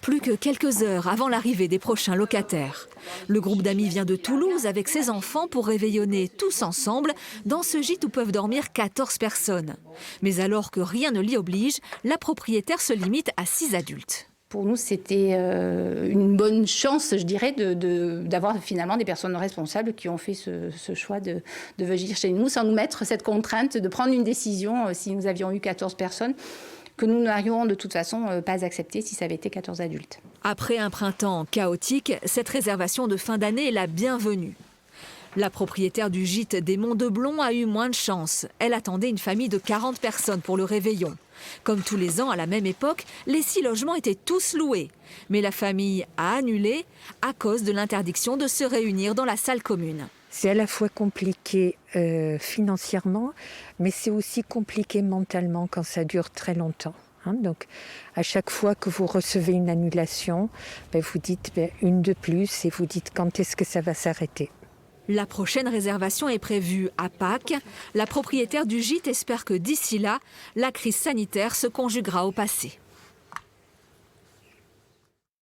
Plus que quelques heures avant l'arrivée des prochains locataires. Le groupe d'amis vient de Toulouse avec ses enfants pour réveillonner tous ensemble dans ce gîte où peuvent dormir 14 personnes. Mais alors que rien ne l'y oblige, la propriétaire se limite à 6 adultes. Pour nous, c'était une bonne chance, je dirais, d'avoir finalement des personnes responsables qui ont fait ce choix de venir chez nous sans nous mettre cette contrainte de prendre une décision si nous avions eu 14 personnes que nous n'aurions de toute façon pas accepté si ça avait été 14 adultes. Après un printemps chaotique, cette réservation de fin d'année est la bienvenue. La propriétaire du gîte des Monts de Blon a eu moins de chance. Elle attendait une famille de 40 personnes pour le réveillon. Comme tous les ans, à la même époque, les 6 logements étaient tous loués. Mais la famille a annulé à cause de l'interdiction de se réunir dans la salle commune. C'est à la fois compliqué financièrement, mais c'est aussi compliqué mentalement quand ça dure très longtemps. Donc, à chaque fois que vous recevez une annulation, vous dites une de plus et vous dites quand est-ce que ça va s'arrêter. La prochaine réservation est prévue à Pâques. La propriétaire du gîte espère que d'ici là, la crise sanitaire se conjuguera au passé.